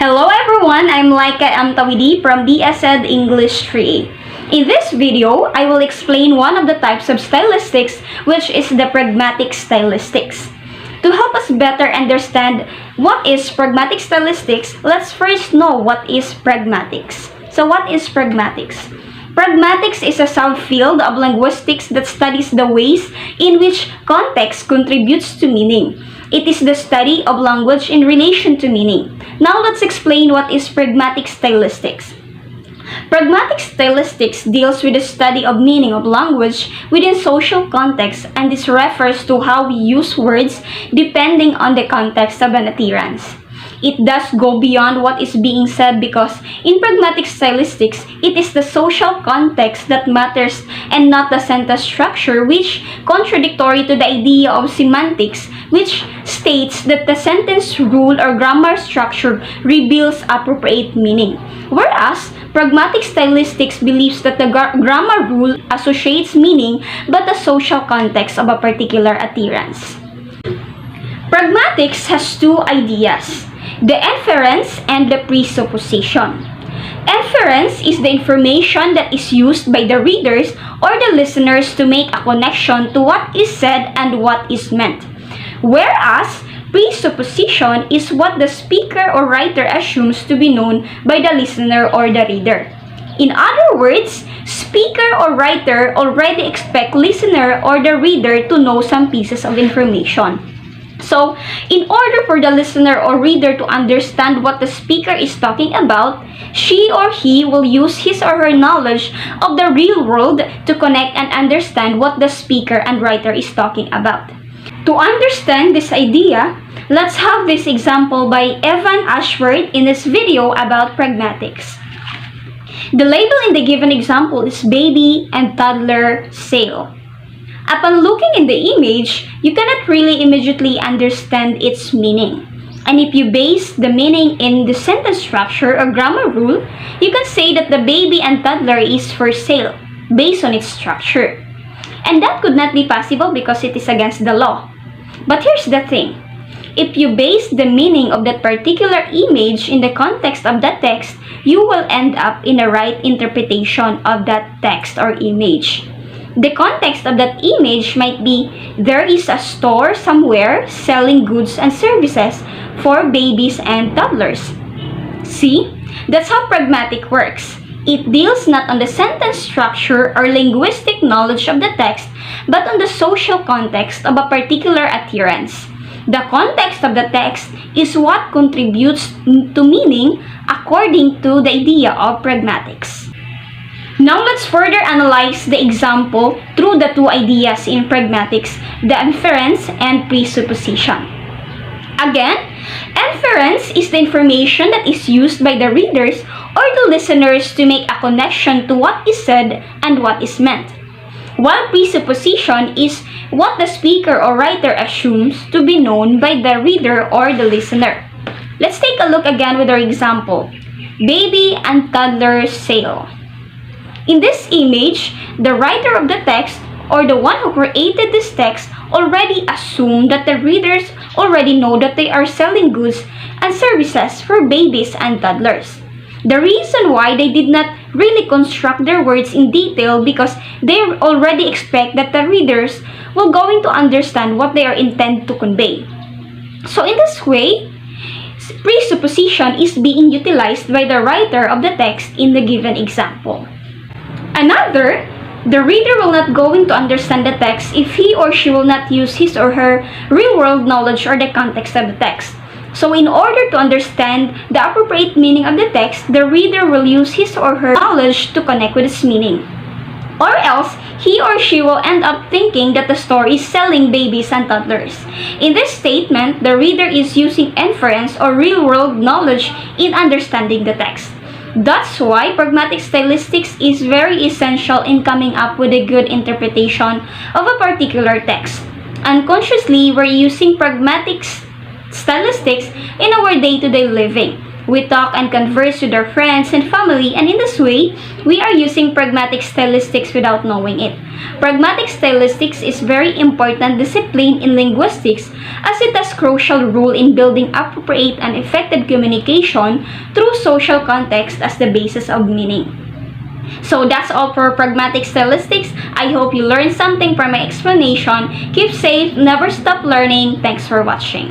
Hello everyone, I'm Laika Amtawidi from DSED English 3. In this video, I will explain one of the types of stylistics, which is the pragmatic stylistics. To help us better understand what is pragmatic stylistics, let's first know what is pragmatics. So what is pragmatics? Pragmatics is a subfield of linguistics that studies the ways in which context contributes to meaning. It is the study of language in relation to meaning. Now let's explain what is pragmatic stylistics. Pragmatic stylistics deals with the study of meaning of language within social context, and this refers to how we use words depending on the context of an utterance. It does go beyond what is being said because in pragmatic stylistics, it is the social context that matters and not the sentence structure, which contradictory to the idea of semantics, which states that the sentence rule or grammar structure reveals appropriate meaning. Whereas, pragmatic stylistics believes that the grammar rule associates meaning but the social context of a particular utterance. Pragmatics has two ideas: the inference and the presupposition. Inference is the information that is used by the readers or the listeners to make a connection to what is said and what is meant. Whereas, presupposition is what the speaker or writer assumes to be known by the listener or the reader. In other words, speaker or writer already expect listener or the reader to know some pieces of information. So, in order for the listener or reader to understand what the speaker is talking about, she or he will use his or her knowledge of the real world to connect and understand what the speaker and writer is talking about. To understand this idea, let's have this example by Evan Ashworth in this video about pragmatics. The label in the given example is baby and toddler sale. Upon looking in the image, you cannot really immediately understand its meaning. And if you base the meaning in the sentence structure or grammar rule, you can say that the baby and toddler is for sale, based on its structure. And that could not be possible because it is against the law. But here's the thing. If you base the meaning of that particular image in the context of that text, you will end up in the right interpretation of that text or image. The context of that image might be there is a store somewhere selling goods and services for babies and toddlers. See, that's how pragmatic works. It deals not on the sentence structure or linguistic knowledge of the text, but on the social context of a particular utterance. The context of the text is what contributes to meaning according to the idea of pragmatics. Now let's further analyze the example through the two ideas in pragmatics, the inference and presupposition. Again, inference is the information that is used by the readers or the listeners to make a connection to what is said and what is meant, while presupposition is what the speaker or writer assumes to be known by the reader or the listener. Let's take a look again with our example, baby and toddler sale. In this image, the writer of the text or the one who created this text already assumed that the readers already know that they are selling goods and services for babies and toddlers. The reason why they did not really construct their words in detail because they already expect that the readers will going to understand what they are intended to convey. So in this way, presupposition is being utilized by the writer of the text in the given example. Another, the reader will not going to understand the text if he or she will not use his or her real-world knowledge or the context of the text. So in order to understand the appropriate meaning of the text, the reader will use his or her knowledge to connect with its meaning. Or else, he or she will end up thinking that the store is selling babies and toddlers. In this statement, the reader is using inference or real-world knowledge in understanding the text. That's why pragmatic stylistics is very essential in coming up with a good interpretation of a particular text. Unconsciously, we're using pragmatic stylistics in our day-to-day living. We talk and converse with our friends and family, and in this way, we are using pragmatic stylistics without knowing it. Pragmatic stylistics is very important discipline in linguistics as it has crucial role in building appropriate and effective communication through social context as the basis of meaning. So that's all for pragmatic stylistics. I hope you learned something from my explanation. Keep safe, never stop learning. Thanks for watching.